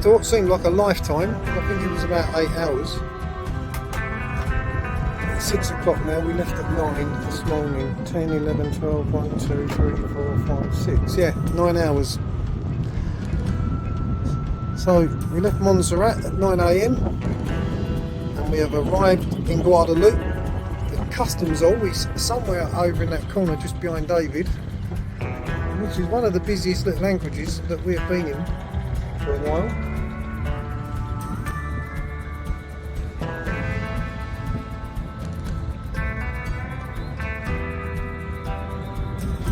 after what seemed like a lifetime. I think it was about 8 hours. It's 6 o'clock now. We left at 9 this morning. 10, 11, 12, 1, 2, 3, 4, 5, 6. Yeah, 9 hours. So we left Montserrat at 9 AM and we have arrived in Guadeloupe. The customs always somewhere over in that corner just behind David, which is one of the busiest little languages that we have been in for a while.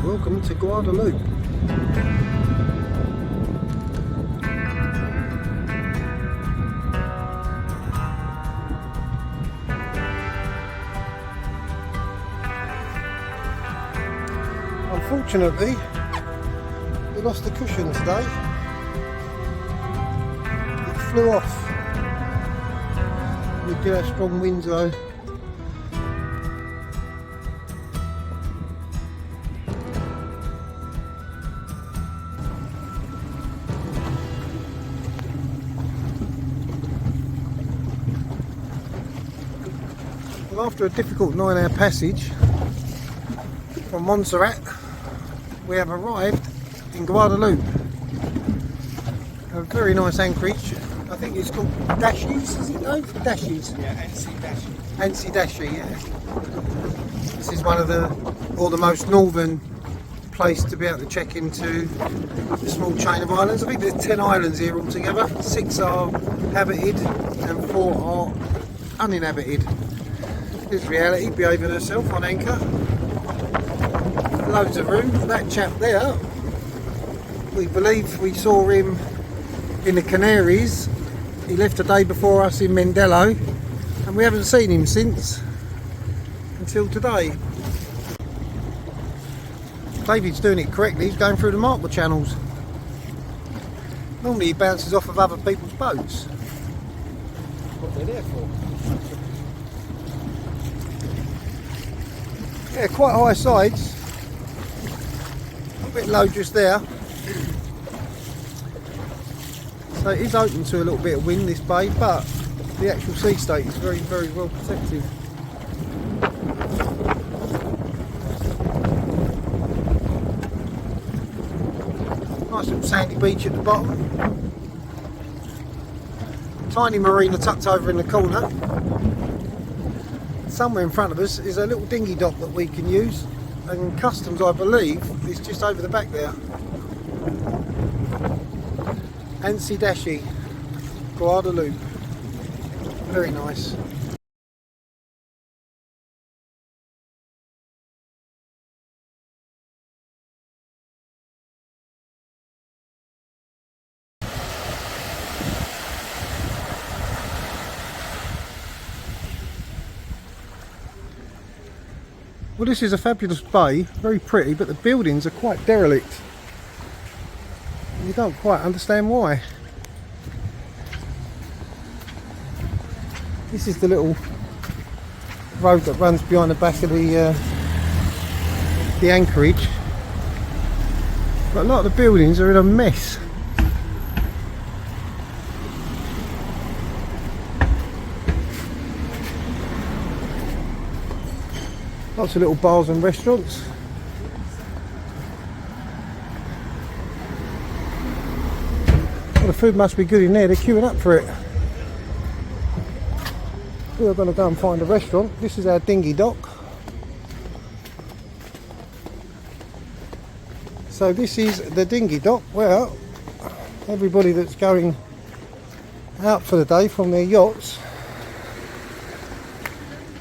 Welcome to Guadeloupe. Unfortunately, we lost the cushion today. It flew off. We get a strong wind though. Well, after a difficult 9-hour passage from Montserrat, we have arrived in Guadeloupe. A very nice anchorage. I think it's called Dashies, is it though? Dashies. Yeah, NC Dashi. NC Dashi, yeah. This is one of the most northern place to be able to check into the small chain of islands. I think there's 10 islands here altogether. 6 are habited and 4 are uninhabited. Here's Reality behaving herself on anchor. Loads of room. That chap there, we believe we saw him in the Canaries. He left a day before us in Mindelo and we haven't seen him since until today. David's doing it correctly. He's going through the marble channels. Normally he bounces off of other people's boats. What they're there for. Yeah, quite high sides. A bit low just there, so it is open to a little bit of wind, this bay, but the actual sea state is very, very well protected. Nice little sandy beach at the bottom, tiny marina tucked over in the corner. Somewhere in front of us is a little dinghy dock that we can use. And customs, I believe, is just over the back there. NC Dashi, Guadeloupe. Very nice. Well, this is a fabulous bay, very pretty, but the buildings are quite derelict. You don't quite understand why. This is the little road that runs behind the back of the anchorage. But a lot of the buildings are in a mess. Lots of little bars and restaurants. Well, the food must be good in there, they're queuing up for it. We are going to go and find a restaurant. This is our dinghy dock. So this is the dinghy dock where everybody that's going out for the day from their yachts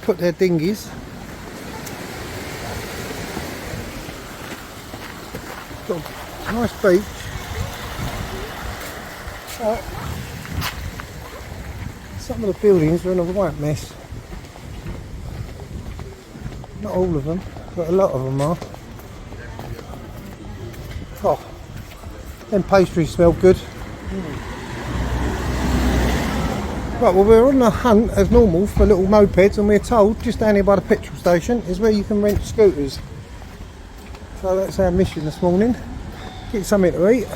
put their dinghies. Got a nice beach. Some of the buildings are in a right mess. Not all of them, but a lot of them are. Oh, them pastries smell good. Right, well, we're on the hunt as normal for little mopeds, and we're told just down here by the petrol station is where you can rent scooters. So that's our mission this morning. Get something to eat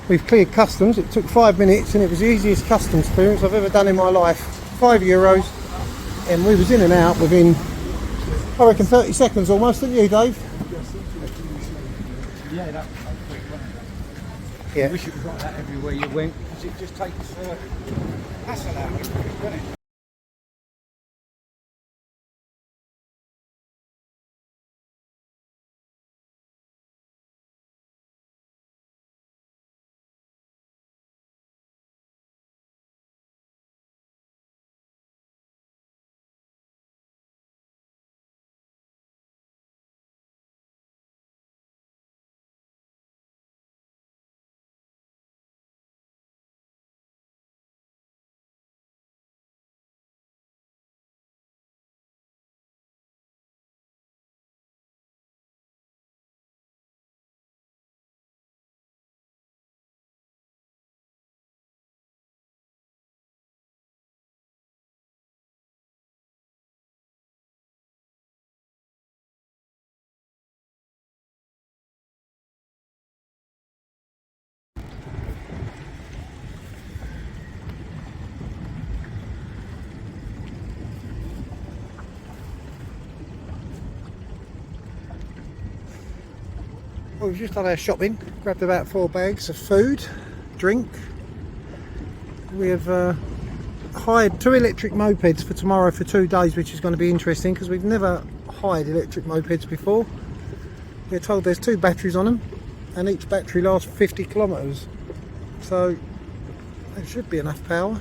We've cleared customs. It took 5 minutes and it was the easiest customs clearance I've ever done in my life. €5, and we was in and out within, I reckon, 30 seconds almost, didn't you, Dave? Yeah, that was so quick, wasn't it? Yeah. I wish it was like that everywhere you went, because it just takes hassle out of it, doesn't it? Well, we've just done our shopping, grabbed about 4 bags of food, drink. We have hired 2 electric mopeds for tomorrow for 2 days, which is going to be interesting because we've never hired electric mopeds before. We're told there's 2 batteries on them and each battery lasts 50 kilometres, so it should be enough power.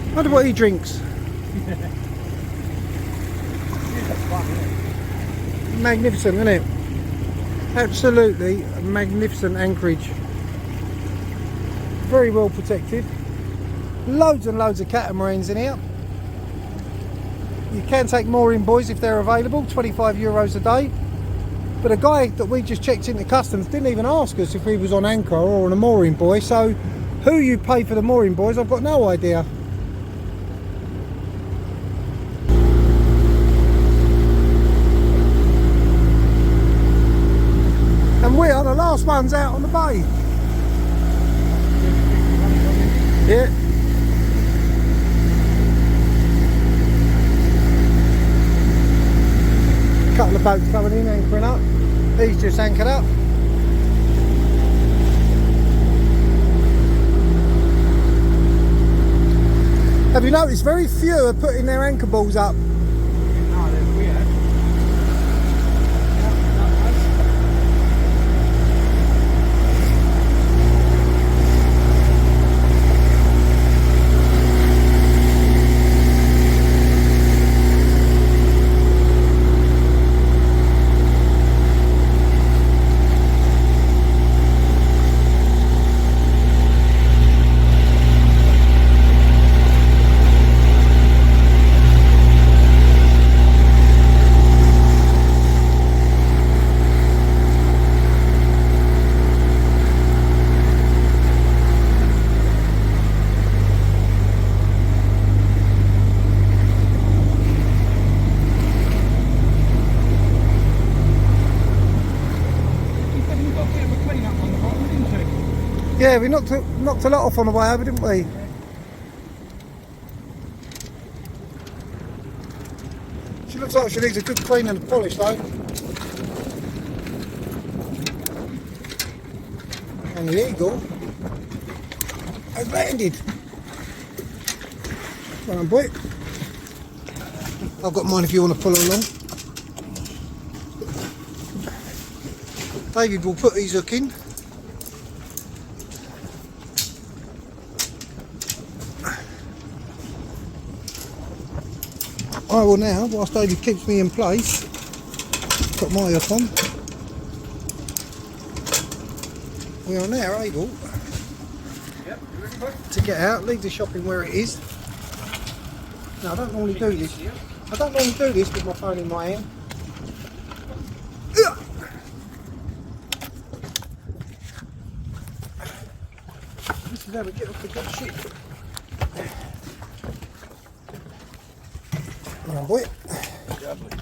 I wonder what he drinks. Magnificent, isn't it? Absolutely magnificent anchorage. Very well protected. Loads and loads of catamarans in here. You can take mooring buoys if they're available, €25 a day. But a guy that we just checked into customs didn't even ask us if we was on anchor or on a mooring buoy. So who you pay for the mooring buoys, I've got no idea. And we are the last ones out on the bay. Yeah. Couple of boats coming in, anchoring up. He's just anchored up. Have you noticed very few are putting their anchor balls up? No, they're weird. Yeah, we knocked a lot off on the way over, didn't we? She looks like she needs a good clean and polish though. And the Eagle has landed. Come on, boy. I've got mine if you want to pull along. David will put his hook in. I will now, whilst David keeps me in place, put my hook on. We are now able to get out, leave the shopping where it is. Now I don't normally do this. I don't normally do this with my phone in my hand. This is how we get off the good shit. Come on, boy. Lovely.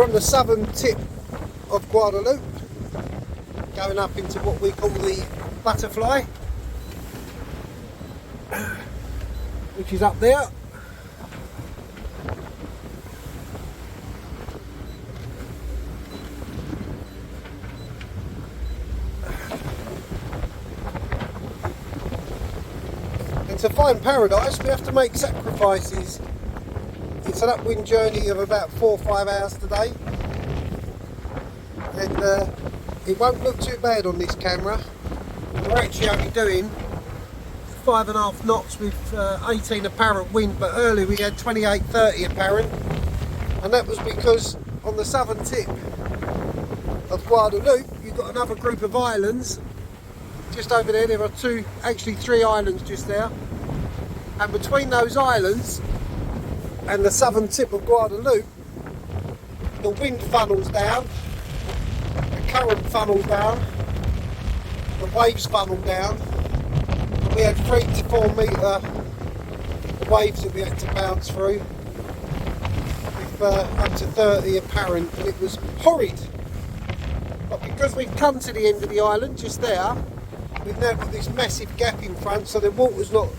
on the southern tip of Guadeloupe, going up into what we call the Butterfly, which is up there. And to find paradise, we have to make sacrifices. It's an upwind journey of about 4 or 5 hours today, and it won't look too bad on this camera. We're actually only doing 5.5 knots with 18 apparent wind, but earlier we had 28-30 apparent, and that was because on the southern tip of Guadeloupe you've got another group of islands just over there. There are actually three islands just there, and between those islands and the southern tip of Guadeloupe, the wind funnels down, the current funnels down, the waves funnel down, and we had 3 to 4 metre waves that we had to bounce through with up to 30 apparent, and it was horrid. But because we've come to the end of the island just there, we've now got this massive gap in front, so the water's not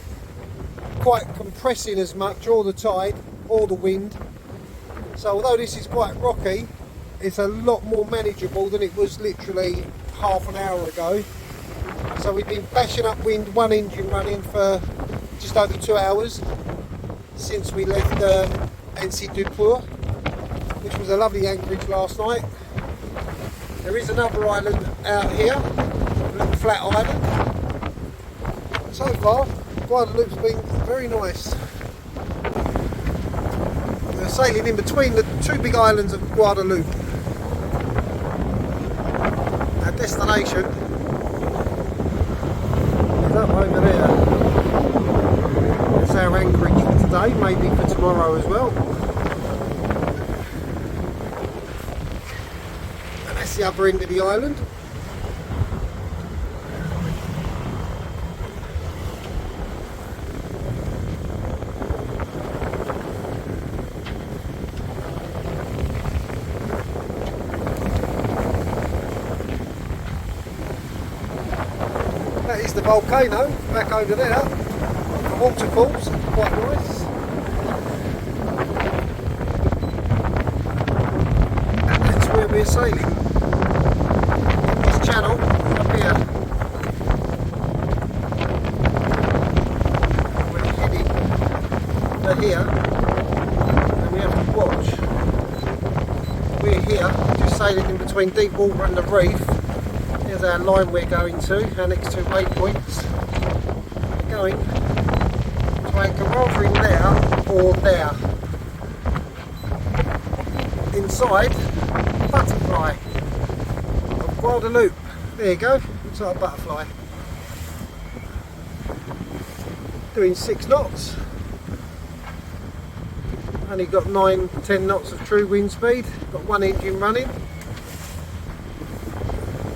quite compressing as much, or the tide or the wind. So although this is quite rocky, it's a lot more manageable than it was literally half an hour ago. So we've been bashing up wind, one engine running for just over 2 hours since we left NC Dupur, which was a lovely anchorage last night. There is another island out here, a little flat island. So far, Guadeloupe's been very nice. We're sailing in between the 2 big islands of Guadeloupe. Our destination is up over there. That's our anchorage for today, maybe for tomorrow as well. And that's the other end of the island. That is the volcano back over there. The waterfalls, quite nice. And that's where we're sailing. This channel up here. We're heading to here, and we have to watch. We're here, just sailing in between deep water and the reef. Here's our line we're going to, our next 2 waypoints. We're going to anchor either in there or there. Inside Butterfly of Guadeloupe. There you go, looks like a butterfly. Doing 6 knots. Only got 9-10 knots of true wind speed. Got 1 engine running.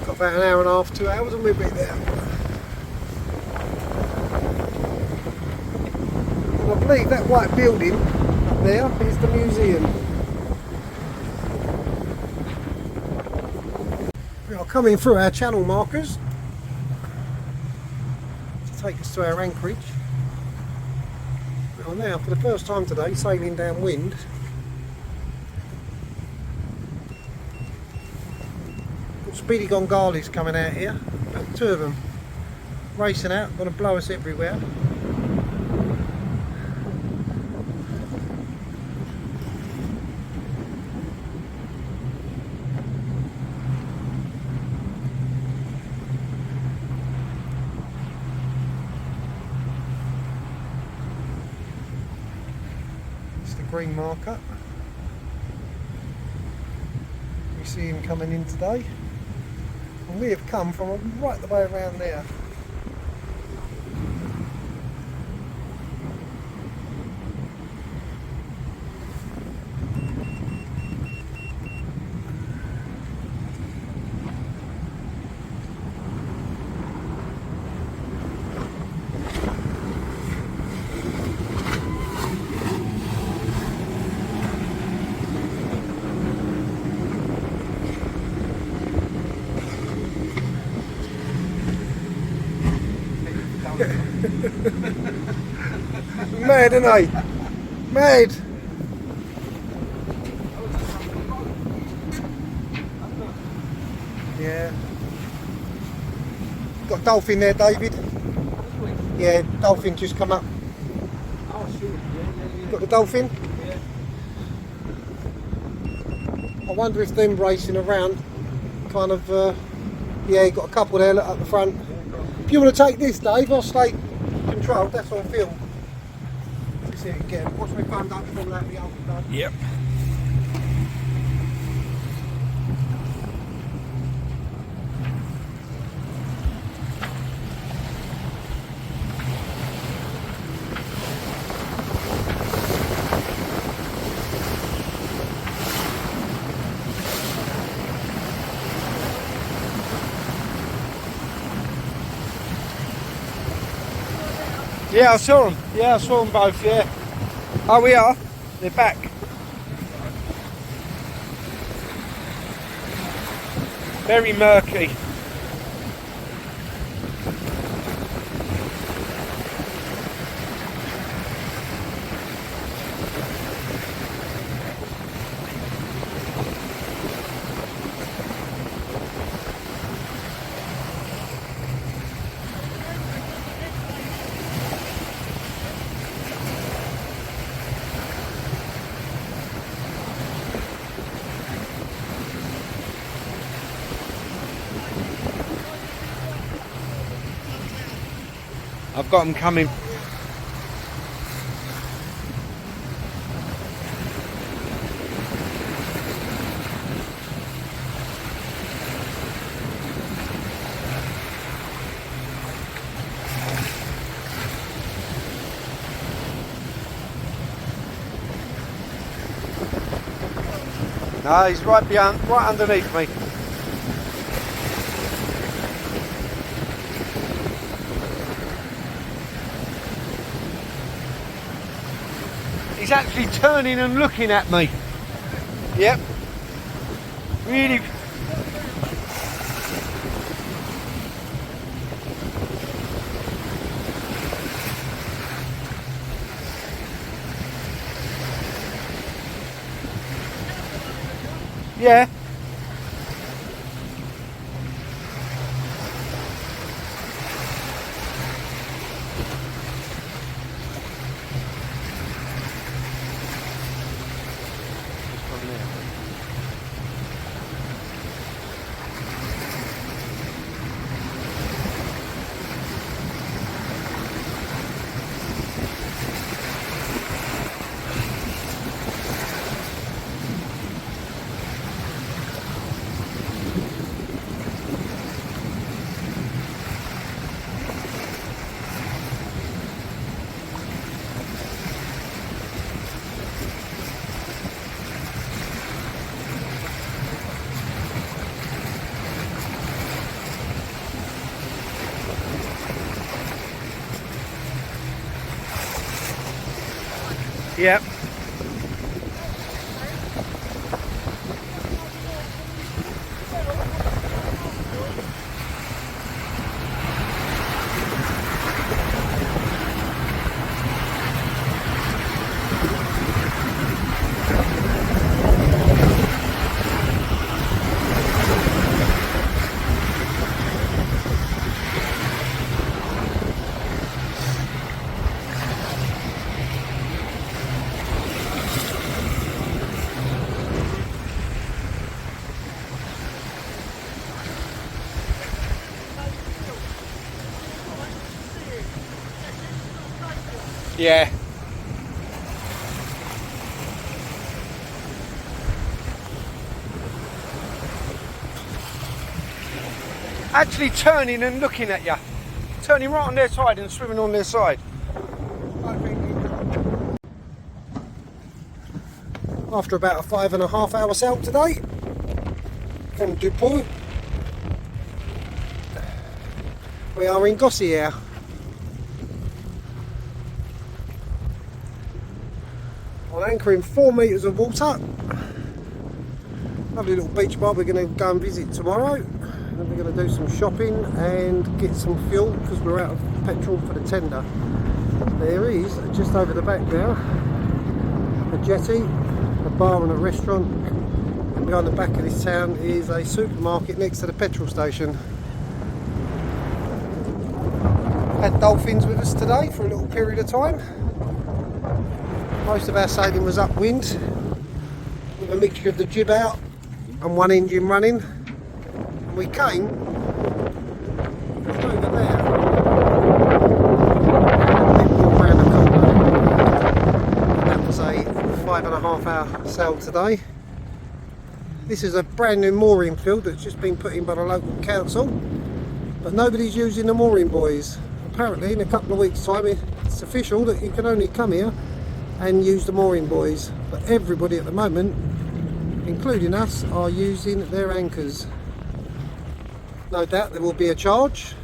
About an hour and a half, 2 hours, and we'll be there. And I believe that white building up there is the museum. We are coming through our channel markers to take us to our anchorage. We are now, for the first time today, sailing downwind. Speedy Gongalis coming out here, about 2 of them racing out, going to blow us everywhere. It's the green marker. We see him coming in today. And we have come from right the way around there. Mad, isn't he? Mad. Yeah. Got a dolphin there, David. Yeah, dolphin just come up. Oh, sure. Yeah. Got the dolphin? Yeah. I wonder if them racing around kind of, yeah, got a couple there, look up the front. If you want to take this, Dave, I'll stay controlled, that's on film. Let's see if you can get it. Watch me phone up from that, the other done. Yep. Yeah, I saw them. Yeah, I saw them both, yeah. Oh, we are? They're back. Very murky. I've got them coming. No, he's right behind, right underneath me. He's actually turning and looking at me. Yep. Really. Yeah. Yep. Yeah. Actually turning and looking at you. Turning right on their side and swimming on their side. After about a 5.5 hour sail today from Dupont, we are in Gossier. On anchor in 4 metres of water. Lovely little beach bar we're going to go and visit tomorrow. Then we're going to do some shopping and get some fuel because we're out of petrol for the tender. is, just over the back there, a jetty, a bar and a restaurant. And behind the back of this town is a supermarket next to the petrol station. Had dolphins with us today for a little period of time. Most of our sailing was upwind, with a mixture of the jib out and one engine running. And we came over there, around the corner. That was a 5.5 hour sail today. This is a brand new mooring field that's just been put in by the local council, but nobody's using the mooring buoys. Apparently in a couple of weeks time it's official that you can only come here and use the mooring buoys, but everybody at the moment, including us, are using their anchors. No doubt there will be a charge.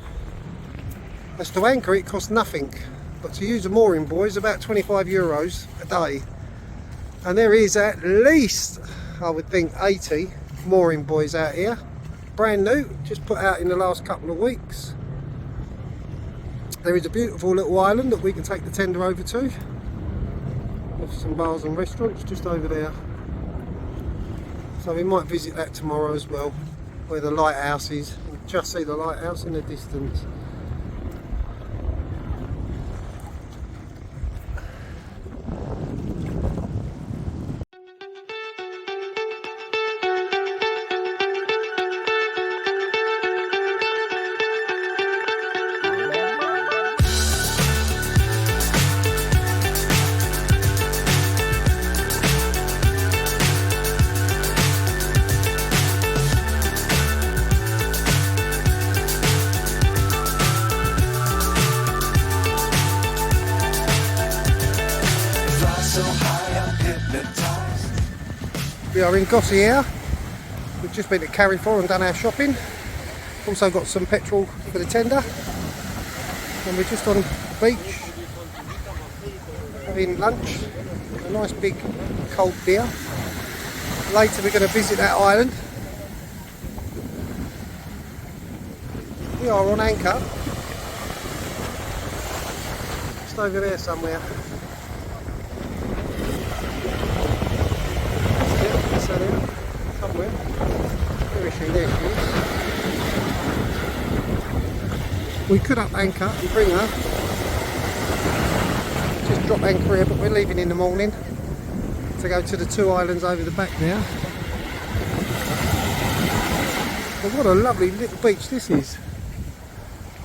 As to anchor, it costs nothing, but to use a mooring buoy is about €25 a day, and there is at least, I would think, 80 mooring buoys out here, brand new, just put out in the last couple of weeks. There is a beautiful little island that we can take the tender over to, with some bars and restaurants just over there. So we might visit that tomorrow as well, where the lighthouse is. You can just see the lighthouse in the distance. We are in Gossie here. We've just been to Carrefour and done our shopping. Also got some petrol for the tender. And we're just on the beach having lunch. A nice big cold beer. Later we're going to visit that island. We are on anchor. Just over there somewhere. Somewhere. Where is she? There she is. We could up anchor and bring her. Just drop anchor here, but we're leaving in the morning to go to the two islands over the back there. But what a lovely little beach this is.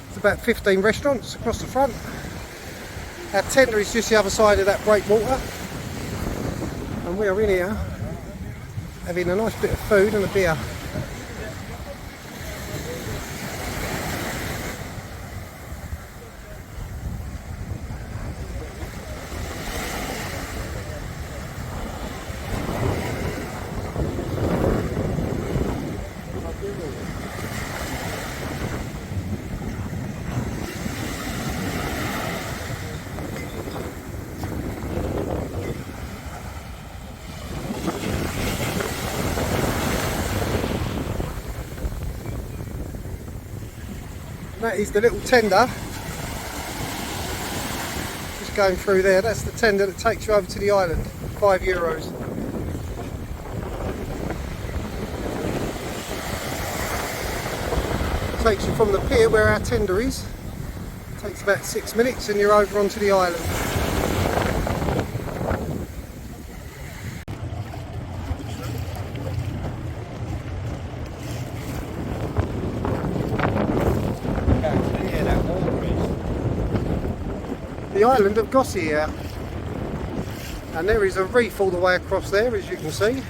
It's about 15 restaurants across the front. Our tender is just the other side of that breakwater. And we are in here having a nice bit of food and a beer. That is the little tender, just going through there. That's the tender that takes you over to the island, €5. Takes you from the pier where our tender is, takes about 6 minutes and you're over onto the island. The island of Gossie here, and there is a reef all the way across there, as you can see.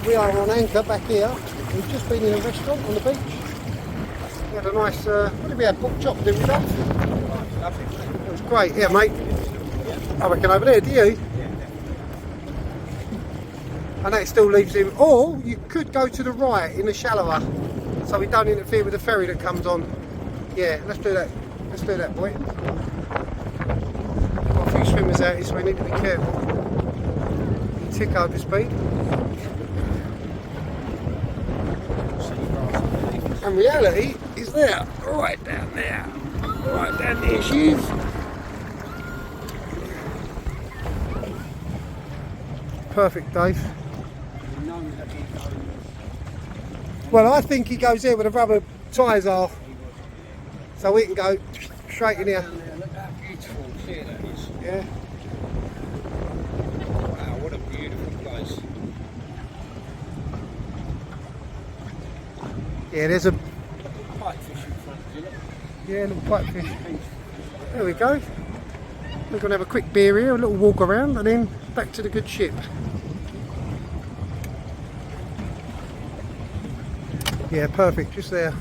We are on anchor back here. We've just been in a restaurant on the beach. We had a nice, what did we have? Pork chop, didn't we, Dad? Lovely. It was great. Yeah, mate. I reckon over there, do you? And that still leaves him, or you could go to the right in the shallower, so we don't interfere with the ferry that comes on. Yeah, let's do that. Let's do that, boy. Got a few swimmers out here, so we need to be careful. Tick over speed. And reality is there, right down there. Right down there she is. perfect, Dave. Well, I think he goes there where the rubber tyres are, so we can go straight in here. Look how beautiful here that is. Yeah. Wow, what a beautiful place. Yeah, there's a Pipefish in front, isn't it? little pipefish. There we go. We're going to have a quick beer here, a little walk around, and then back to the good ship. Yeah, perfect, just there.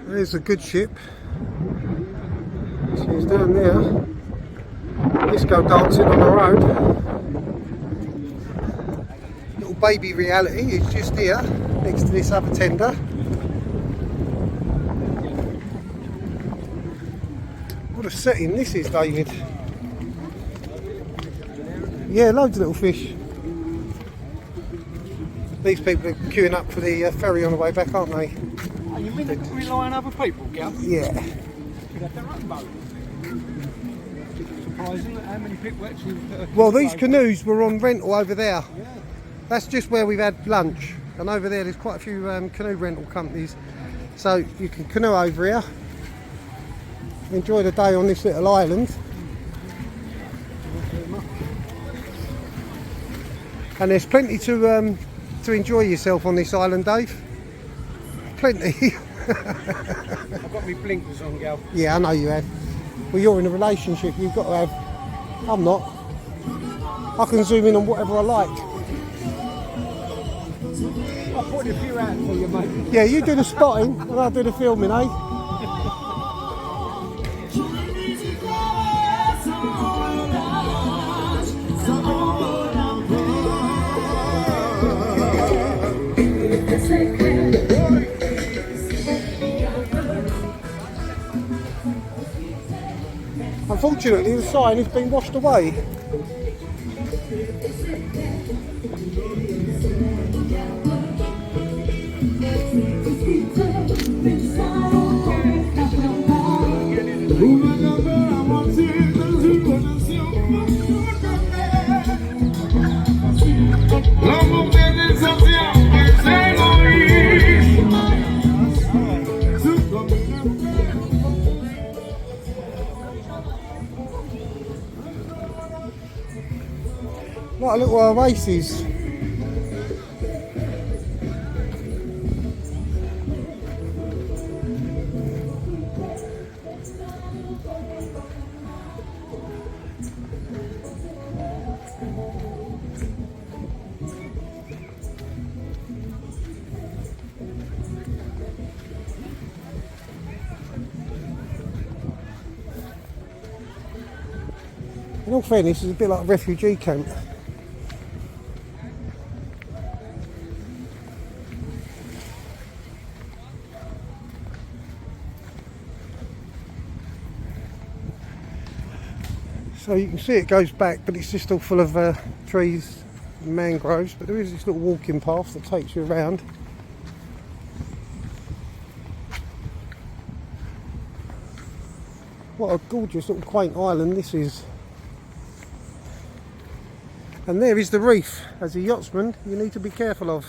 There's a good ship. She's down there. Disco dancing on the road. Little baby reality is just here, next to this other tender. What a setting this is, David. Yeah, loads of little fish. These people are queuing up for the ferry on the way back, aren't they? Oh, you mean they rely on other people, Gal? Yeah. They got their own boat. Surprising that how many people actually... Well, these canoes were on rental over there. Yeah. That's just where we've had lunch. And over there, there's quite a few canoe rental companies. So you can canoe over here. Enjoy the day on this little island. And there's plenty to enjoy yourself on this island, Dave. Plenty. I've got my blinkers on, Gal. Yeah, I know you have. Well, you're in a relationship, you've got to have. I'm not. I can zoom in on whatever I like. I'll put a few out for you, mate. Yeah, you do the spotting and I'll do the filming, eh? Unfortunately, the sign has been washed away. Like a little oasis. In all fairness, it's a bit like a refugee camp. So you can see it goes back, but it's just all full of trees and mangroves. But there is this little walking path that takes you around. What a gorgeous little quaint island this is. And there is the reef. As a yachtsman, you need to be careful of.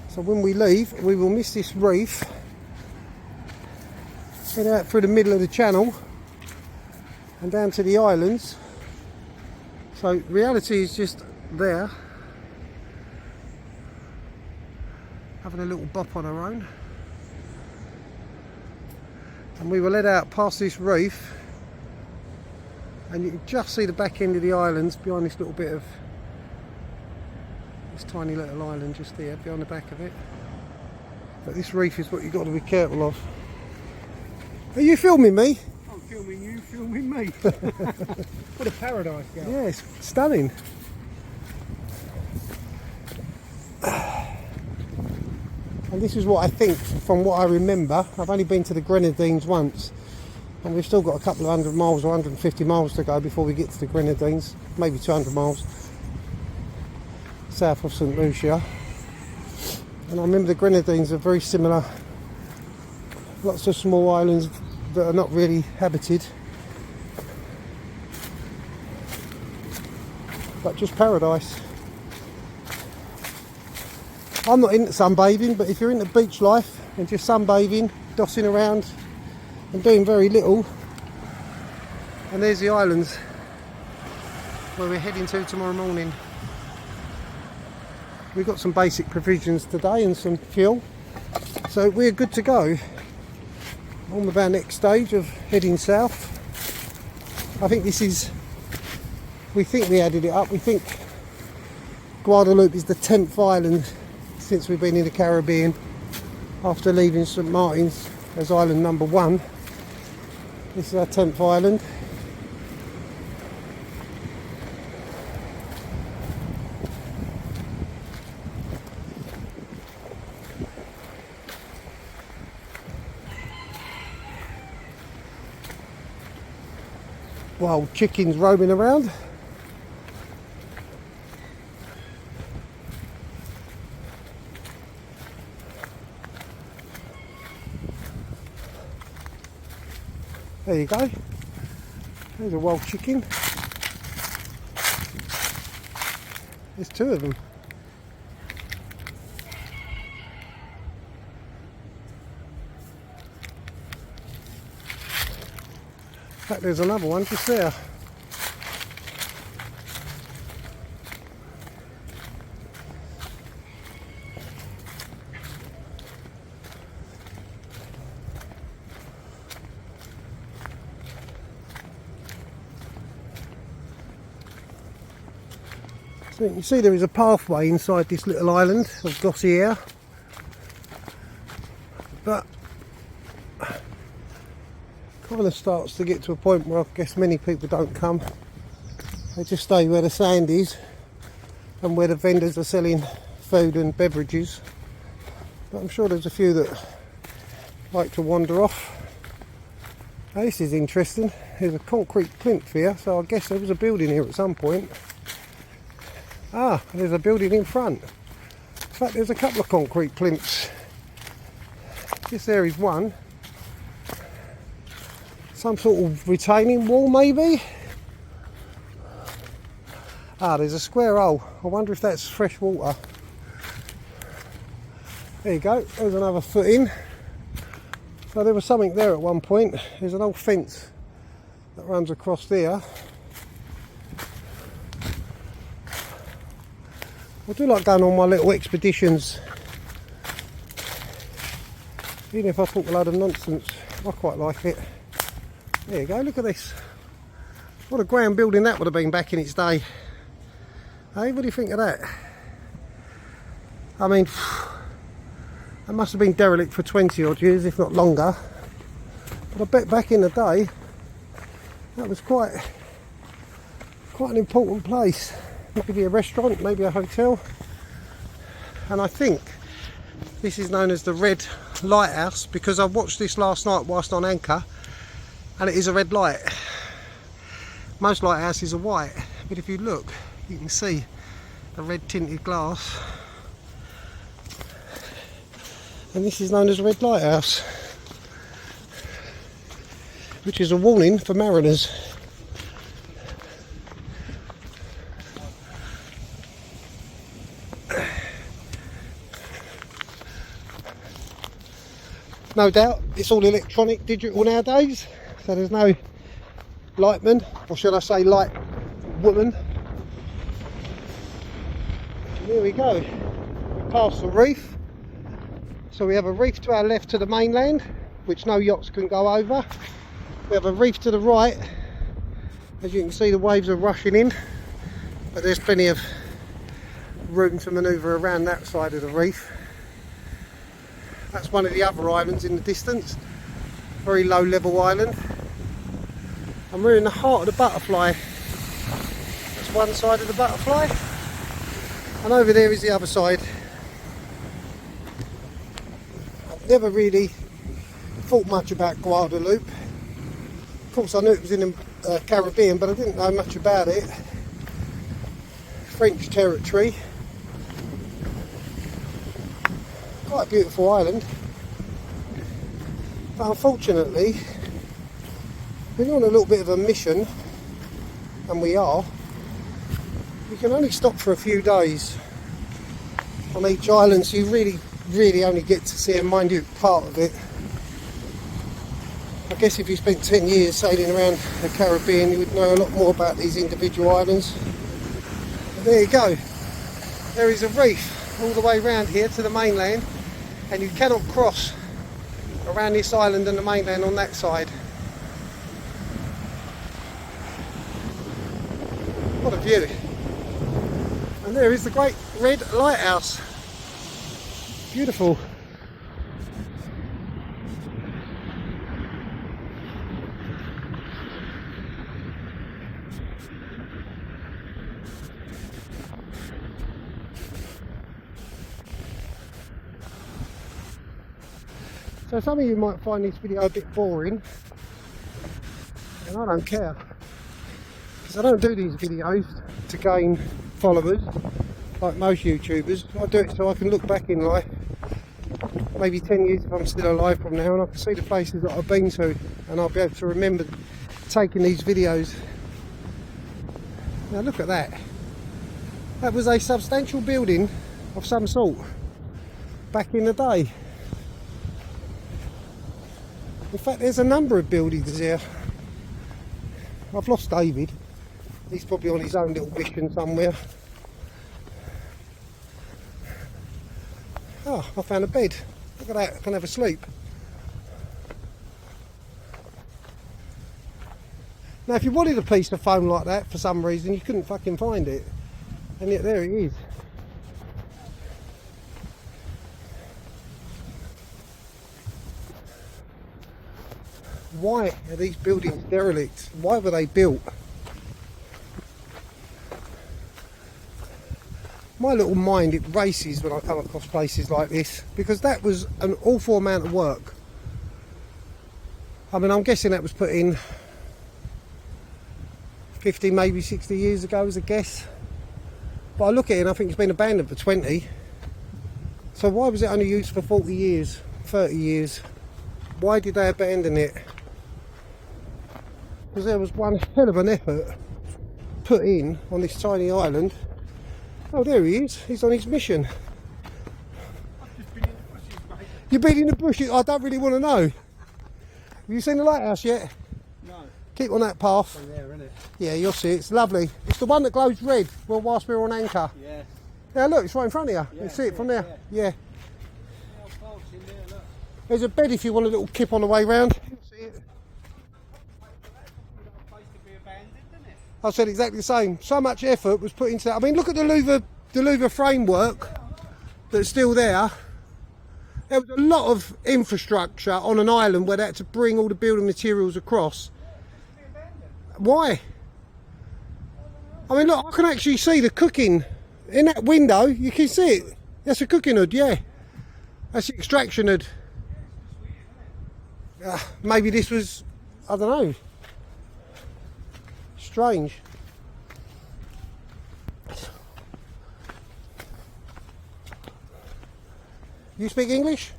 So when we leave, we will miss this reef. Head out through the middle of the channel and down to the islands. So reality is just there, having a little bop on her own. And we will head out past this reef, and you can just see the back end of the islands behind this little bit of this tiny little island just there behind the back of it. But this reef is what you've got to be careful of. Are you filming me? I'm filming you, filming me. What a paradise, girl. Yeah, it's stunning. And this is what I think, from what I remember. I've only been to the Grenadines once, and we've still got a couple of 100 miles or 150 miles to go before we get to the Grenadines, maybe 200 miles south of St Lucia. And I remember the Grenadines are very similar, lots of small islands that are not really habited, but just paradise. I'm not into sunbathing, but if you're into beach life and just sunbathing, dossing around and doing very little, and there's the islands where we're heading to tomorrow morning. We've got some basic provisions today and some fuel, so we're good to go on with our next stage of heading south. I think this is, we think we added it up, we think Guadeloupe is the 10th island since we've been in the Caribbean, after leaving St Martin's as island number 1. This is our 10th island. Wild chickens roaming around. There you go. There's a wild chicken. There's 2 of them. In fact, there's another one just there. So you see there is a pathway inside this little island of glossy air, but kind of starts to get to a point where I guess many people don't come. They just stay where the sand is and where the vendors are selling food and beverages. But I'm sure there's a few that like to wander off. Now this is interesting. There's a concrete plinth here, so I guess there was a building here at some point. Ah, there's a building in front. In fact, there's a couple of concrete plinths. This there is one. Some sort of retaining wall, maybe? Ah, there's a square hole. I wonder if that's fresh water. There you go, there's another footing. So there was something there at one point. There's an old fence that runs across there. I do like going on my little expeditions, even if I talk a load of nonsense. I quite like it. There you go, look at this. What a grand building that would have been back in its day. Hey, what do you think of that? I mean, that must have been derelict for 20 odd years, if not longer. But I bet back in the day, that was quite an important place. Maybe a restaurant, maybe a hotel. And I think this is known as the Red Lighthouse because I watched this last night whilst on anchor, and it is a red light. Most lighthouses are white, but if you look, you can see the red tinted glass. And this is known as a Red Lighthouse, which is a warning for mariners. No doubt it's all electronic, digital nowadays, so there's no lightman, or should I say light woman. And here we go, we passed the reef. So we have a reef to our left to the mainland, which no yachts can go over. We have a reef to the right. As you can see, the waves are rushing in, but there's plenty of room to manoeuvre around that side of the reef. That's one of the other islands in the distance, very low level island. And we're in the heart of the butterfly. That's one side of the butterfly, and over there is the other side. never really thought much about Guadeloupe. Of course I knew it was in the Caribbean, but I didn't know much about it. French territory. Quite a beautiful island. But unfortunately, we're on a little bit of a mission, and we can only stop for a few days on each island, so you really only get to see, and mind you, part of it. I guess if you spent 10 years sailing around the Caribbean, you would know a lot more about these individual islands. But there you go. There is a reef all the way around here to the mainland, and you cannot cross around this island and the mainland on that side. What a view. And there is the great red lighthouse. Beautiful. So some of you might find this video a bit boring, and I don't care, because I don't do these videos to gain followers like most YouTubers. I do it so I can look back in life, maybe 10 years if I'm still alive from now, and I can see the places that I've been to, and I'll be able to remember taking these videos. Now look at that. That was a substantial building of some sort back in the day. In fact, there's a number of buildings here. I've lost David. He's probably on his own little mission somewhere. Oh, I found a bed. Look at that, I can have a sleep. Now, if you wanted a piece of foam like that for some reason, you couldn't fucking find it. And yet there it is. Why are these buildings derelict? Why were they built? My little mind, it races when I come across places like this, because that was an awful amount of work. I mean, I'm guessing that was put in 50, maybe 60 years ago as a guess. But I look at it and I think it's been abandoned for 20. So why was it only used for 40 years, 30 years? Why did they abandon it? Because there was one hell of an effort put in on this tiny island. Oh, there he is. He's on his mission. I've just been in the bushes, mate. You've been in the bushes? I don't really want to know. Have you seen the lighthouse yet? No. Keep on that path. From there, isn't it? Yeah, you'll see. It's lovely. It's the one that glows red whilst we're on anchor. Yeah. Yeah, look, it's right in front of you. Yeah, You can see it from there. Yeah. How close in there, look. There's a bed if you want a little kip on the way round. You'll see it. I said exactly the same. So much effort was put into that. I mean, look at the louver framework that's still there. There was a lot of infrastructure on an island where they had to bring all the building materials across. Why? I mean, look, I can actually see the cooking in that window. You can see it. That's a cooking hood, yeah. That's the extraction hood. Maybe this was, I don't know. Strange. You speak English?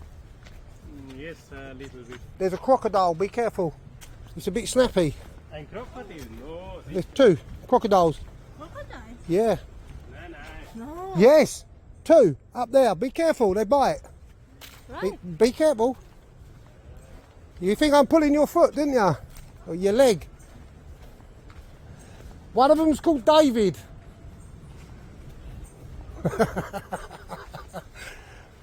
Yes, a little bit. There's a crocodile, be careful. It's a bit snappy. And crocodile, no. There's two crocodiles. Crocodile? Yeah. No. No. Yes, two up there. Be careful, they bite. Right. Be careful. You think I'm pulling your foot, didn't you? Or your leg. One of them's called David.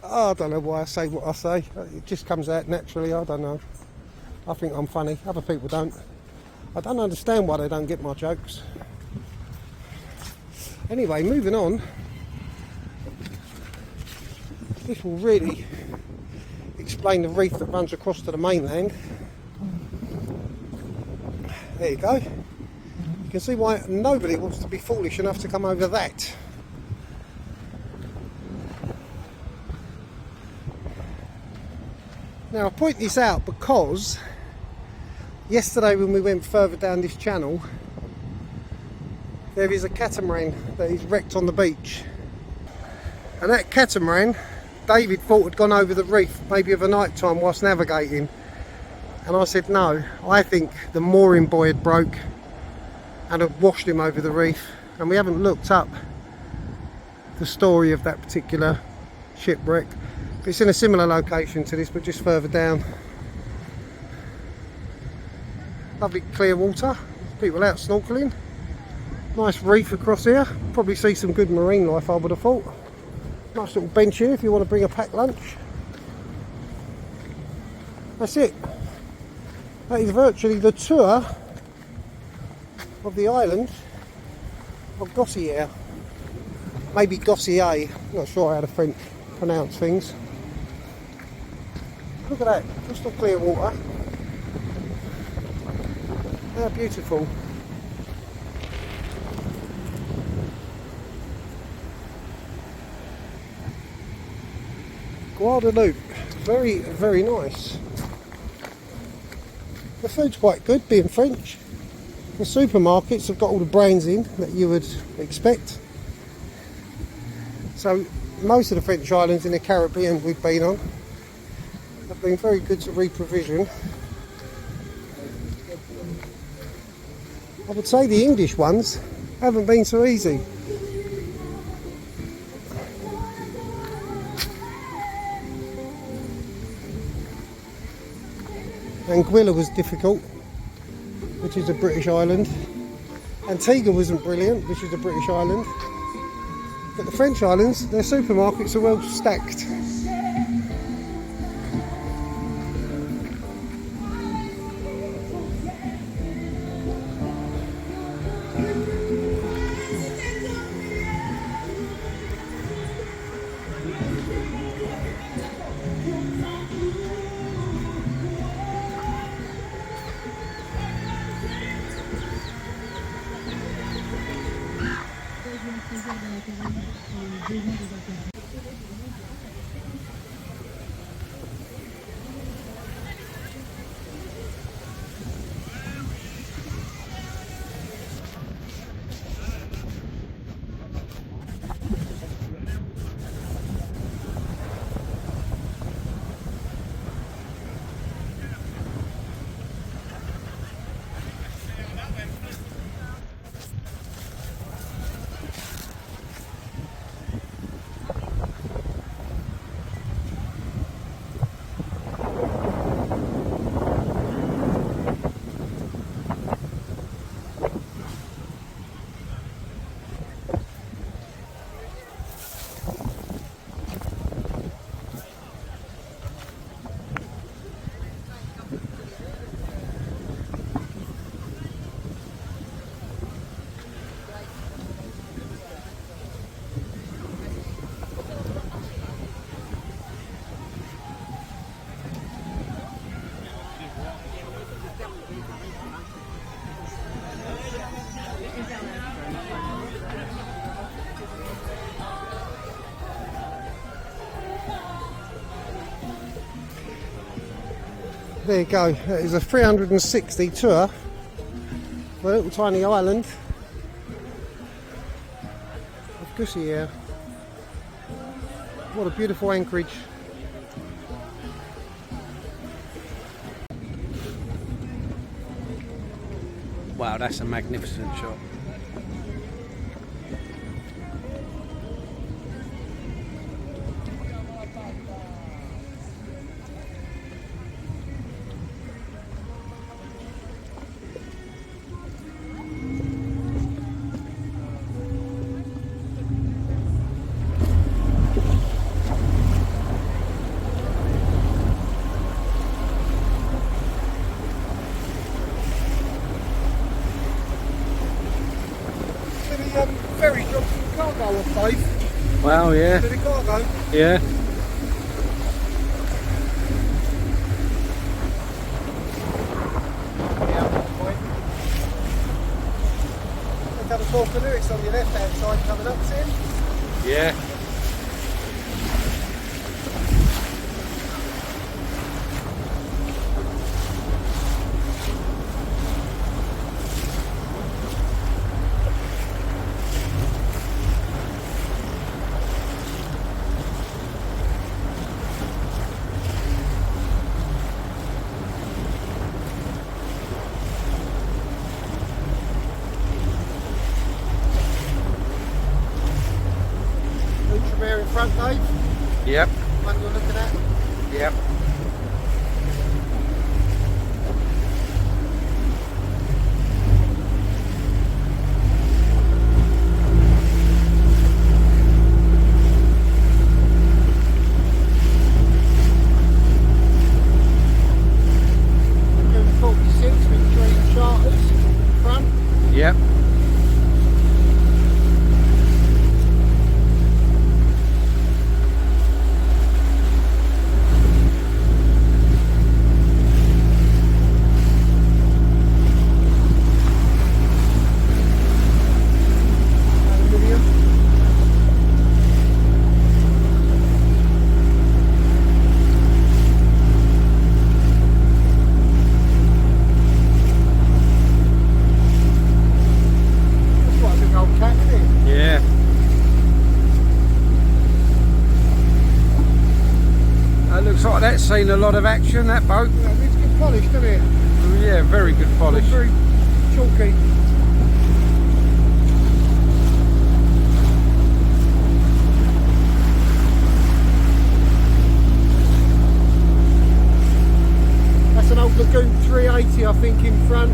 Oh, I don't know why I say what I say. It just comes out naturally, I don't know. I think I'm funny, other people don't. I don't understand why they don't get my jokes. Anyway, moving on. This will really explain the reef that runs across to the mainland. There you go. You can see why nobody wants to be foolish enough to come over that. Now I point this out because yesterday when we went further down this channel, there is a catamaran that is wrecked on the beach. And that catamaran, David thought had gone over the reef, maybe of a night time whilst navigating. And I said no, I think the mooring buoy had broke and had washed him over the reef. And we haven't looked up the story of that particular shipwreck. But it's in a similar location to this, but just further down. Lovely clear water, people out snorkeling. Nice reef across here, probably see some good marine life I would have thought. Nice little bench here if you want to bring a packed lunch. That's it. That is virtually the tour of the island of Gossier. Maybe Gossier, not sure how the French pronounce things. Look at that, crystal clear water. How beautiful. Guadeloupe, very, very nice. The food's quite good, being French. The supermarkets have got all the brands in that you would expect. So most of the French islands in the Caribbean we've been on have been very good to reprovision. I would say the English ones haven't been so easy. Anguilla was difficult, which is a British island. Antigua wasn't brilliant, which is a British island. But the French islands, their supermarkets are well stacked. There you go, that is a 360 tour for a little tiny island of Gossier. What a beautiful anchorage. Wow, that's a magnificent shot. Ferry dropped some cargo off, Dave. Wow, yeah. To the cargo. Yeah. Look at the Port of Lewis on your left hand side coming up, see? Yeah. Yep. One you're looking at. Yep. Lagoon 46 with green charters front. Yep. Aluminium. That's quite a big old cat, isn't it? Yeah. That looks like that's seen a lot of action, that boat. Yeah, it's good polish, doesn't it? Oh, yeah, very good polish. Very chalky. That's an old Lagoon 380, I think, in front.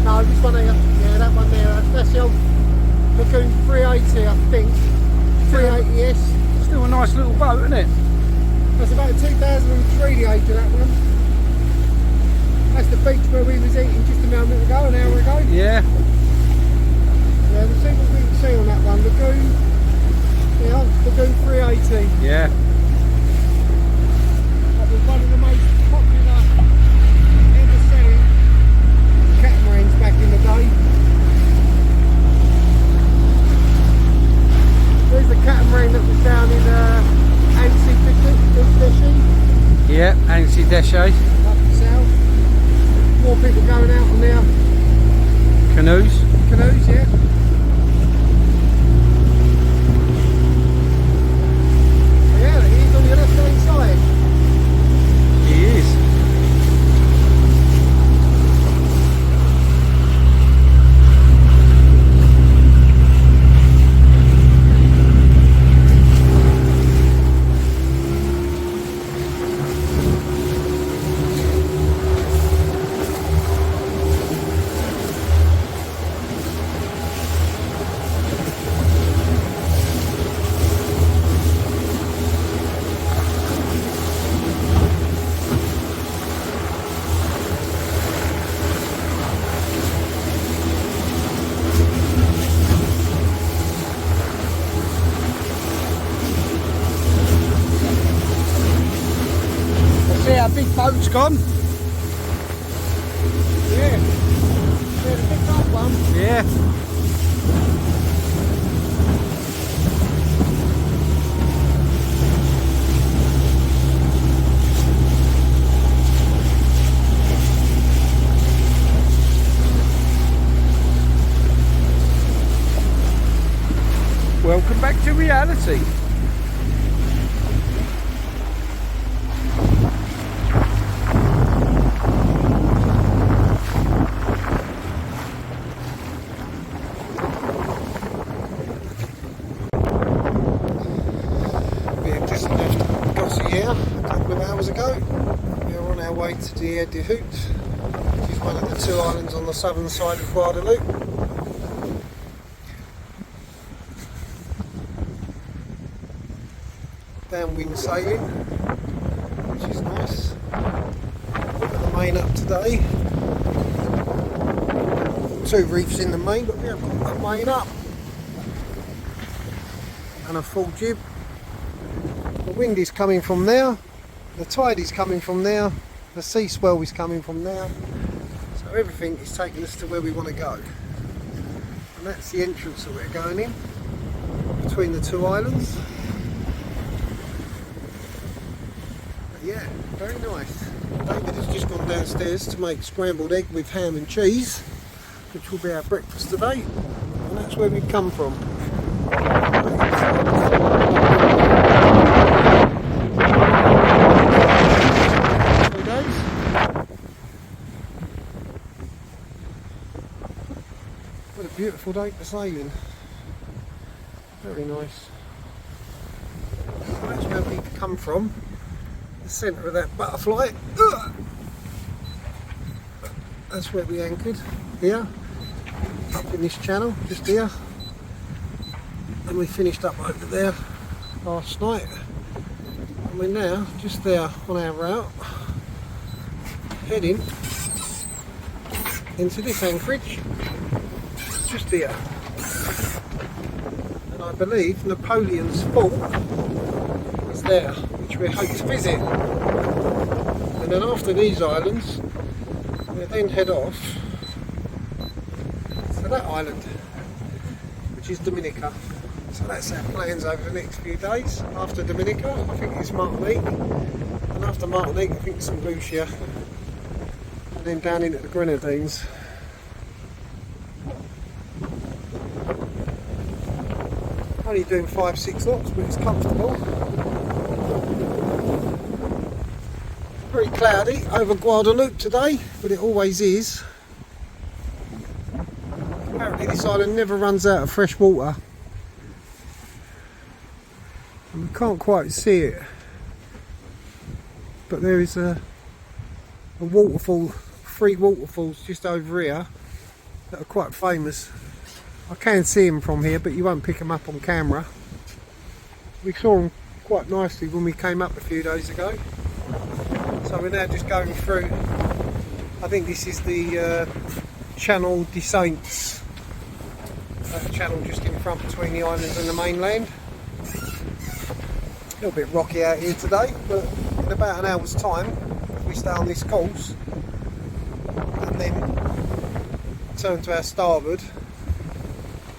No, this one here. Yeah, that one there. That's the old Lagoon 380, I think. 380S. Still a nice little boat, isn't it? That's about 2003, the age of that one. That's the beach where we was eating just a moment ago, an hour ago. Yeah. Yeah, we'll see what we can see on that one. Lagoon, yeah, Lagoon 380. Yeah. That was one of the most popular ever seen catamarans back in the day. There's the catamaran that was down in Annecy Deshy, Yeah, Annecy Deshay. up south. More people going out on their Canoes. canoes, yeah. Yeah, he's on your left hand side. He is. See how big boat's gone? Yeah. Yeah, the big old one. Yeah. Welcome back to reality. We have just left Gossier a couple of hours ago. We're on our way to Dier de Hout, which is one of the two islands on the southern side of Guadeloupe. Downwind sailing, which is nice. Got the main up today. Two reefs in the main, but we have got the main up. And a full jib. The wind is coming from there, the tide is coming from there, the sea swell is coming from there, so everything is taking us to where we want to go. And that's the entrance that we're going in, between the two islands. But yeah, very nice. David has just gone downstairs to make scrambled egg with ham and cheese, which will be our breakfast today, and that's where we've come from. What a beautiful day for sailing. Very nice. come from, the centre of that butterfly. That's where we anchored, here, up in this channel, just here. And we finished up over there last night. And we're now just there on our route, heading into this anchorage, just here. And I believe Napoleon's fort is there, which we hope to visit. And then after these islands, we'll then head off to that island, which is Dominica. So that's our plans over the next few days. After Dominica, I think it's Martinique. And after Martinique, I think it's St. Lucia. And then down into the Grenadines. Only doing 5-6 knots, but it's comfortable. Very cloudy over Guadeloupe today, but it always is. Apparently this island never runs out of fresh water. And we can't quite see it, but there is a waterfall, 3 waterfalls just over here that are quite famous. I can see them from here, but you won't pick them up on camera. We saw them quite nicely when we came up a few days ago. So we're now just going through, I think this is the Channel des Saints, a channel just in front between the islands and the mainland. A little bit rocky out here today, but in about an hour's time, if we stay on this course and then turn to our starboard,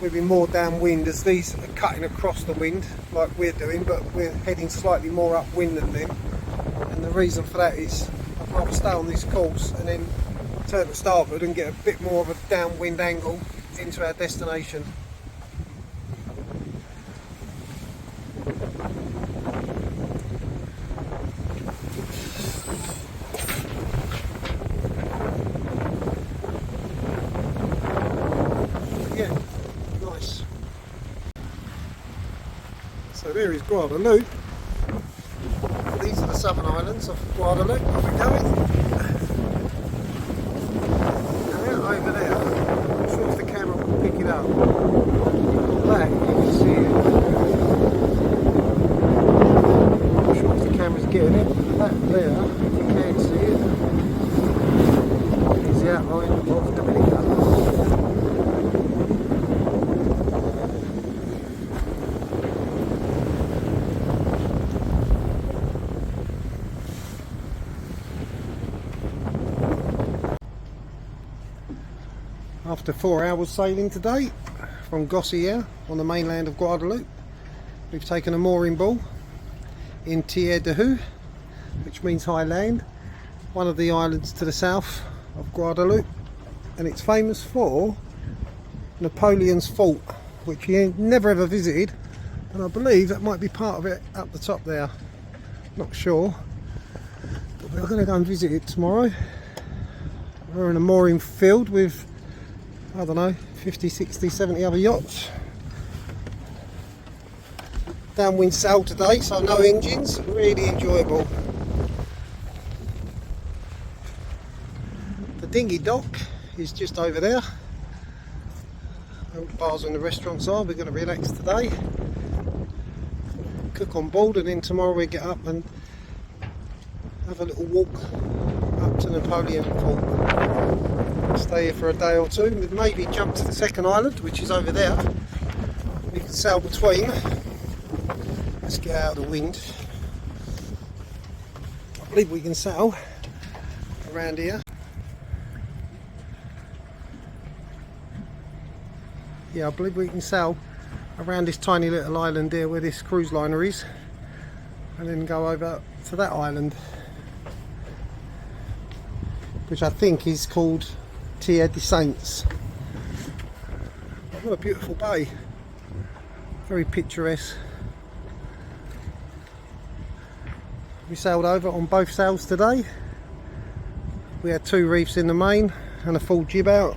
we'll be more downwind, as these are cutting across the wind like we're doing, but we're heading slightly more upwind than them. And the reason for that is I'd rather stay on this course and then turn to starboard and get a bit more of a downwind angle into our destination. Yeah, nice. So there is Guadeloupe. These are the southern islands of Guadeloupe. Off we're going. Now over there, I'm not sure if the camera will pick it up. That you can see it. I'm not sure if the camera's getting it. That there, you can see it, is the outline of Dominica. After 4 hours sailing today from Gossier on the mainland of Guadeloupe, we've taken a mooring bull in Terre de Haut, which means high land, one of the islands to the south of Guadeloupe, and it's famous for Napoleon's fort, which he never ever visited, and I believe that might be part of it up the top there. Not sure, but we're going to go and visit it tomorrow. We're in a mooring field with, I don't know, 50, 60, 70 other yachts. Downwind sail today, so no engines, really enjoyable. The dinghy dock is just over there. Bars and the restaurants are. We're going to relax today, cook on board, and then tomorrow we get up and have a little walk up to Napoleon Fort. Stay here for a day or two, with maybe jump to the second island, which is over there. We can sail between. Let's get out of the wind. I believe we can sail around here. Yeah, I believe we can sail around this tiny little island here where this cruise liner is, and then go over to that island, which I think is called Terre des Saints. What a beautiful bay, very picturesque. We sailed over on both sails today. We had 2 reefs in the main and a full jib out.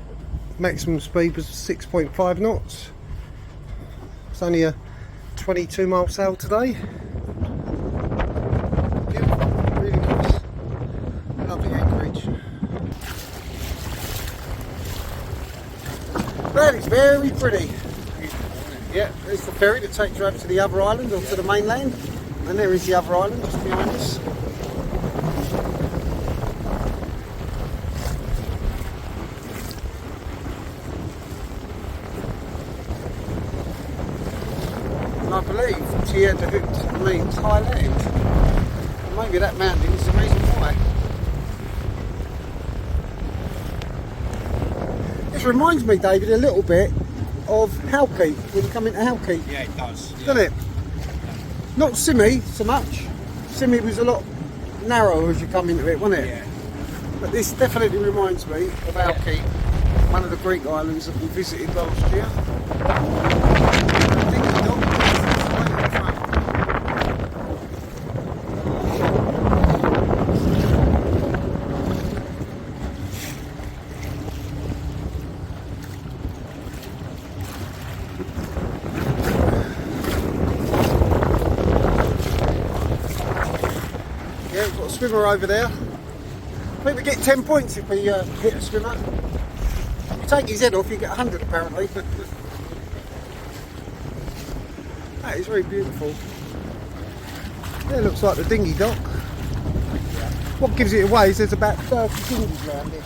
Maximum speed was 6.5 knots. It's only a 22-mile sail today. That is very pretty. Yeah, there's the ferry that takes you over to the other island or to the mainland. And there is the other island just behind us. And I believe Tierra de Hoot means high land. And maybe that mountain is the reason why. This reminds me, David, a little bit of Halkey, when you come into Halkey. Yeah, it does. Doesn't it? Not Simi so much. Simi was a lot narrower as you come into it, wasn't it? Yeah. But this definitely reminds me of Halkey, one of the Greek islands that we visited last year. I think it's not. Yeah, we've got a swimmer over there. I think we get 10 points if we hit a swimmer. You take his head off, you get 100 apparently. That is very beautiful. Yeah, it looks like the dinghy dock. What gives it away is there's about 30 dinghies around it.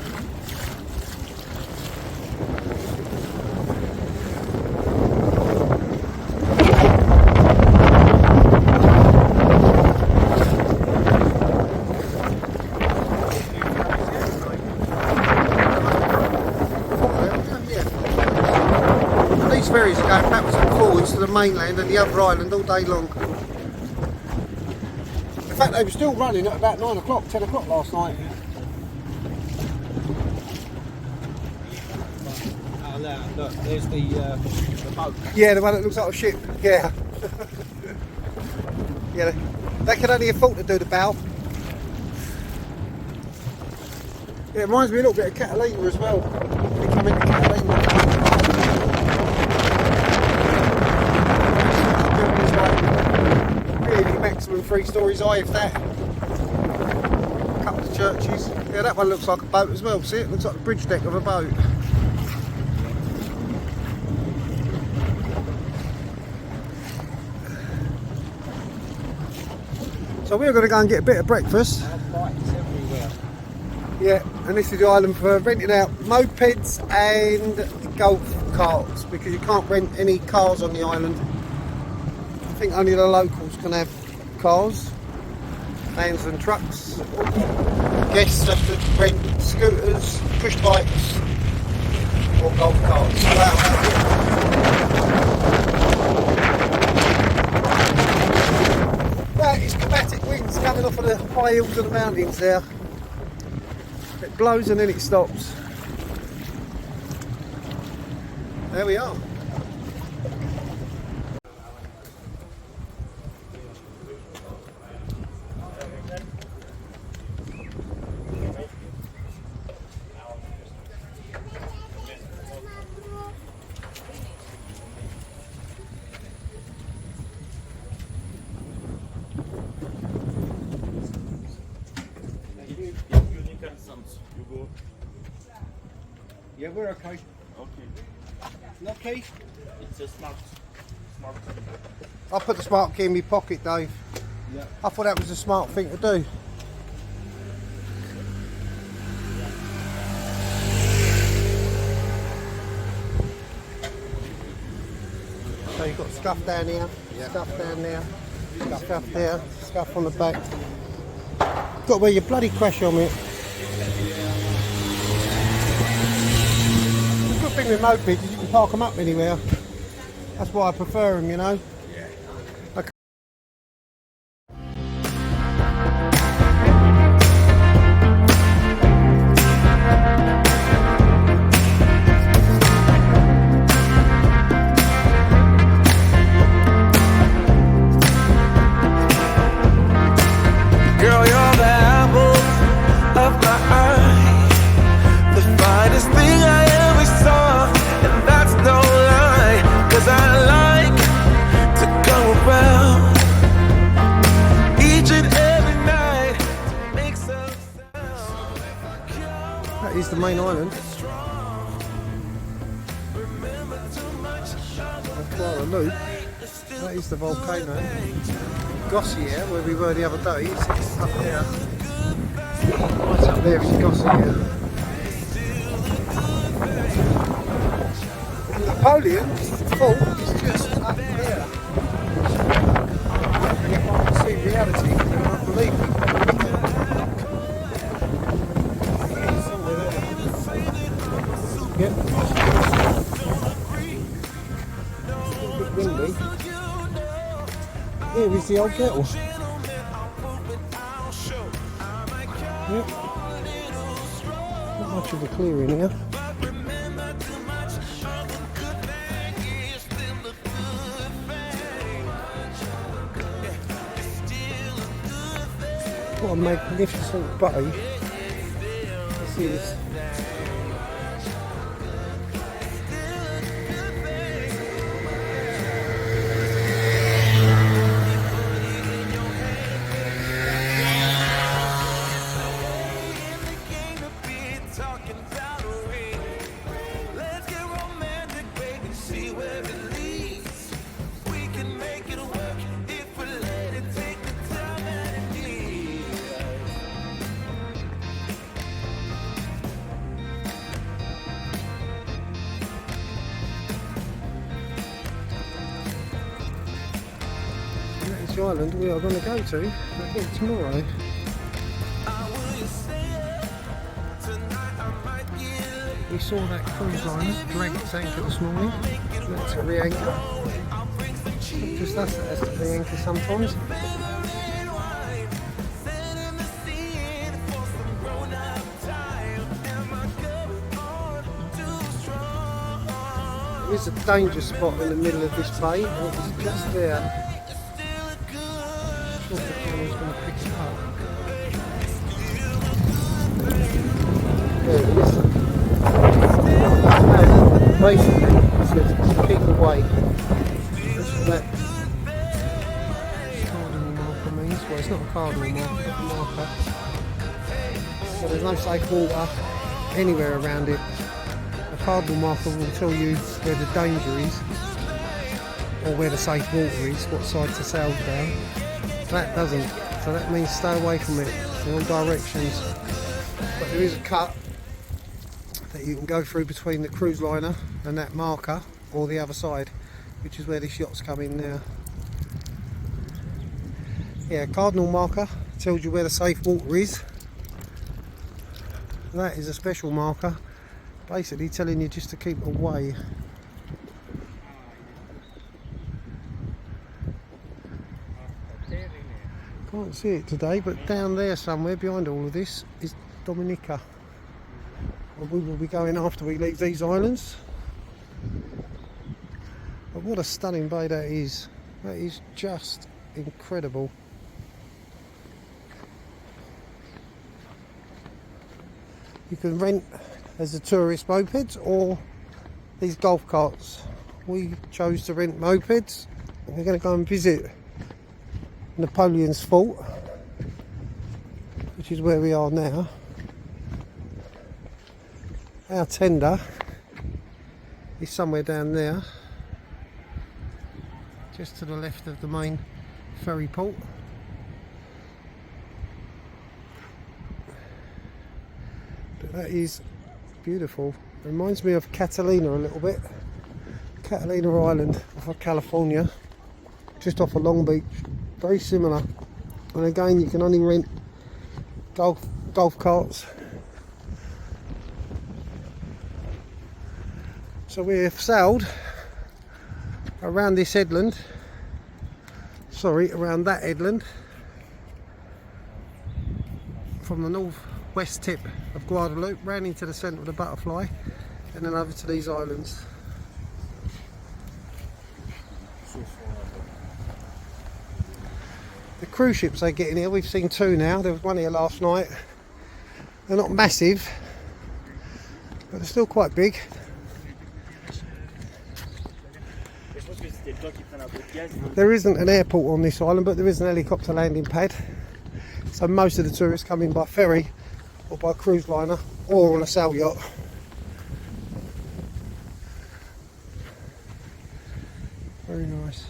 These ferries are going backwards and forwards to the mainland and the other island all day long. In fact, they were still running at about 9 o'clock, 10 o'clock last night. Oh, look, there's the boat. Yeah, the one that looks like a ship. Yeah. Yeah, they can only afford to do the bow. Yeah, it reminds me a little bit of Catalina as well. They come into Catalina. Really maximum 3 stories high, if that. A couple of churches. Yeah, that one looks like a boat as well. See, it looks like the bridge deck of a boat. So we're going to go and get a bit of breakfast. Lights everywhere. Yeah, and this is the island for renting out mopeds and golf carts, because you can't rent any cars on the island. I think only the locals can have cars, vans and trucks. Guests have to rent scooters, push bikes or golf carts. That is climatic winds coming off of the high hills of the mountains there. It blows and then it stops. There we are. Yeah, we're okay. Okay. Okay. It's a smart. I'll put the smart key in my pocket, Dave. Yeah. I thought that was a smart thing to do. So you've got scuff down here, scuff down there, scuff there, scuff on the back. Got to wear your bloody crash helmet. The good thing with mopeds is you can park them up anywhere. That's why I prefer them, you know. Girl, you're the apple of my eye, the finest thing I ever saw, and that's no lie, 'cause I like to go around each and every night to make some sound. That is the main island. Remember Guadeloupe. That is the volcano. Gossier, where we were the other day, it's up there. Right up there is Gossier. Napoleon's fault is just up there. And if I can see reality, you won't believe me. Yep. It's a bit windy. Here is the old kettle. Yep. Not much of a clearing here. What a magnificent bay. Let's see this. The island we are going to go to, I think, tomorrow. We saw that cruise liner drag its anchor this morning. That's a re-anchor. Just us that has to re-anchor sometimes. There is a danger spot in the middle of this bay, and it's just there. The camera's going to pick it up. There it is. And basically, it says keep away. That's what that cardinal marker means. Well, it's not a cardinal marker, it's a marker. So there's no safe water anywhere around it. A cardinal marker will tell you where the danger is, or where the safe water is, what side to sail down. That doesn't, so that means stay away from it. There are directions, but there is a cut that you can go through between the cruise liner and that marker, or the other side, which is where this yacht's coming now. Yeah, cardinal marker tells you where the safe water is. That is a special marker, basically telling you just to keep away. Can't see it today, but down there somewhere behind all of this is Dominica. And we will be going after we leave these islands. But what a stunning bay that is. That is just incredible. You can rent as a tourist mopeds or these golf carts. We chose to rent mopeds. We're going to go and visit Napoleon's fort, which is where we are now. Our tender is somewhere down there, just to the left of the main ferry port. But that is beautiful. Reminds me of Catalina a little bit. Catalina Island off of California, just off of Long Beach. Very similar, and again you can only rent golf carts. So we've sailed around this headland, around that headland, from the north-west tip of Guadeloupe, round into the centre of the Butterfly, and then over to these islands. The cruise ships they get in here, we've seen two now. There was one here last night. They're not massive, but they're still quite big. There isn't an airport on this island, but there is an helicopter landing pad. So most of the tourists come in by ferry or by cruise liner or on a sail yacht. Very nice.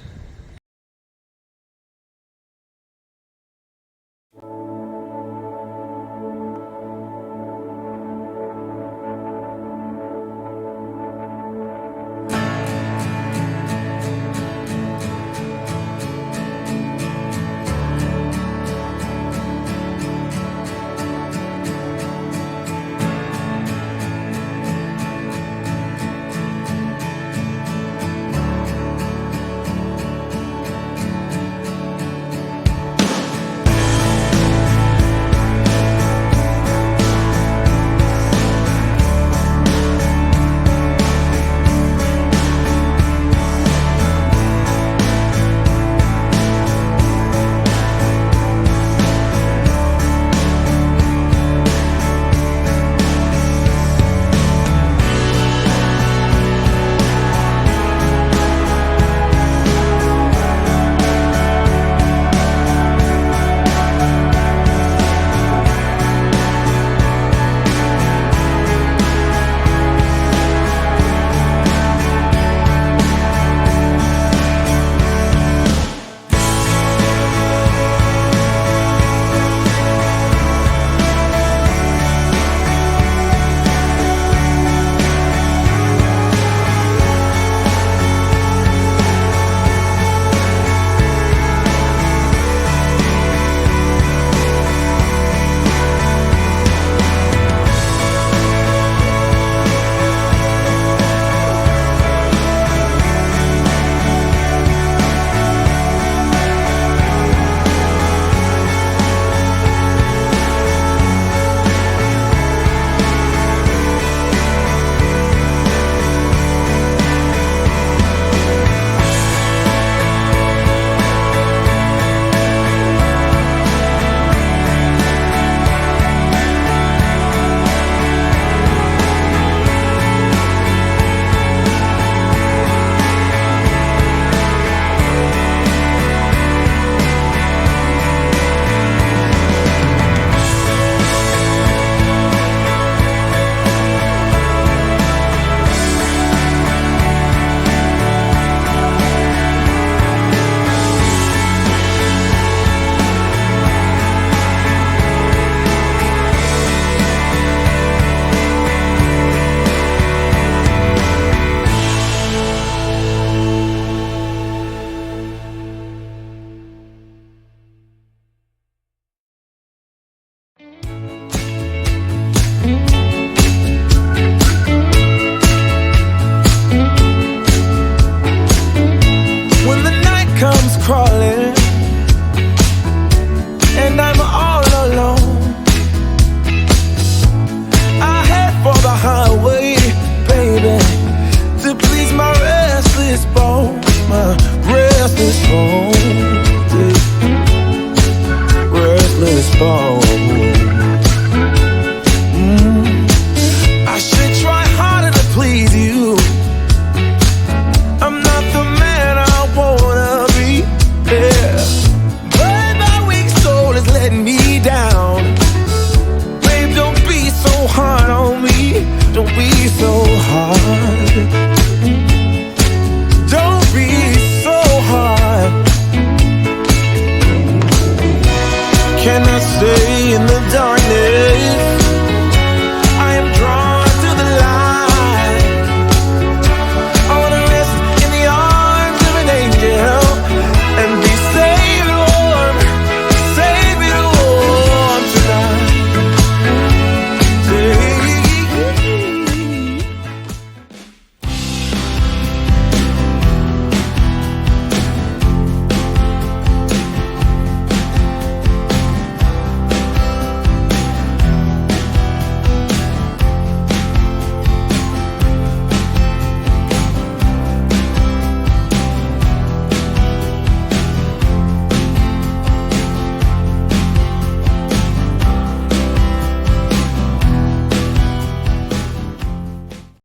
Can I stay in the darkness?